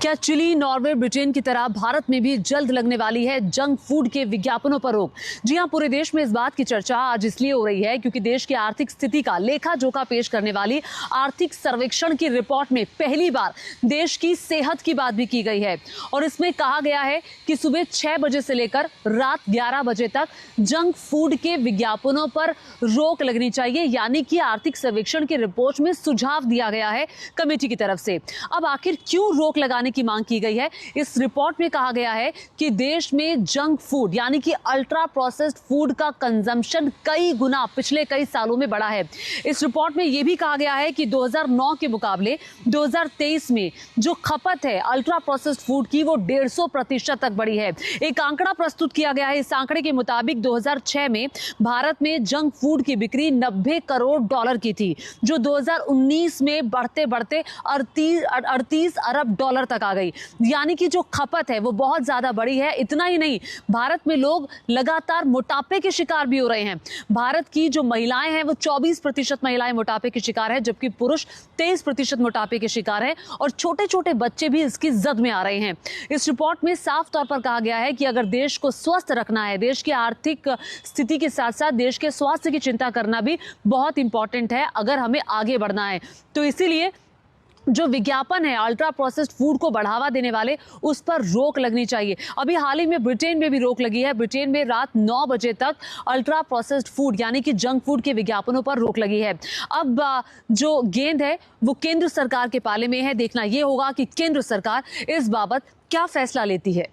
क्या chilli, Norway, Britain की तरह भारत में भी जल्द लगने वाली है जंक फूड के विज्ञापनों पर रोक? जी हां, पूरे देश में इस बात की चर्चा आज इसलिए हो रही है क्योंकि देश की आर्थिक स्थिति का लेखा जोखा पेश करने वाली आर्थिक सर्वेक्षण की रिपोर्ट में पहली बार देश की सेहत की बात भी की गई है। और इसमें कहा गया है कि सुबह 6 बजे से लेकर रात 11 बजे तक जंक फूड के विज्ञापनों पर रोक लगनी चाहिए, यानी कि आर्थिक सर्वेक्षण की रिपोर्ट में सुझाव दिया गया है कमेटी की तरफ से। अब आखिर क्यों रोक लगाने की मांग की गई है? इस रिपोर्ट में कहा गया है कि देश में जंक फूड यानी कि अल्ट्रा प्रोसेस्ड फूड का कंजम्पशन कई गुना पिछले कई सालों में बढ़ा है। इस रिपोर्ट में यह भी कहा गया है कि 2009 के मुकाबले 2023 में जो खपत है अल्ट्रा प्रोसेस्ड फूड की वो 150% तक बढ़ी है। एक आंकड़ा प्रस्तुत किया गया है। इस आंकड़े के मुताबिक 2006 में भारत में जंक फूड की बिक्री 90 करोड़ डॉलर की थी, जो 2019 में बढ़ते बढ़ते 38 अरब डॉलर तक आ गई। यानी कि जो खपत है वो बहुत ज्यादा बढ़ी है। इतना ही नहीं, भारत में लोग लगातार मोटापे के शिकार भी हो रहे हैं। भारत की जो महिलाएं हैं वो 24% महिलाएं मोटापे के शिकार है, जबकि पुरुष 23% मोटापे के शिकार है और छोटे छोटे बच्चे भी इसकी जद में आ रहे हैं। इस रिपोर्ट में साफ तौर पर कहा गया है कि अगर देश को स्वस्थ रखना है, देश की आर्थिक स्थिति के साथ साथ देश के स्वास्थ्य की चिंता करना भी बहुत इंपॉर्टेंट है अगर हमें आगे बढ़ना है। तो इसीलिए जो विज्ञापन है अल्ट्रा प्रोसेस्ड फूड को बढ़ावा देने वाले, उस पर रोक लगनी चाहिए। अभी हाल ही में ब्रिटेन में भी रोक लगी है। ब्रिटेन में रात 9 बजे तक अल्ट्रा प्रोसेस्ड फूड यानी कि जंक फूड के विज्ञापनों पर रोक लगी है। अब जो गेंद है वो केंद्र सरकार के पाले में है। देखना यह होगा कि केंद्र सरकार इस बाबत क्या फैसला लेती है।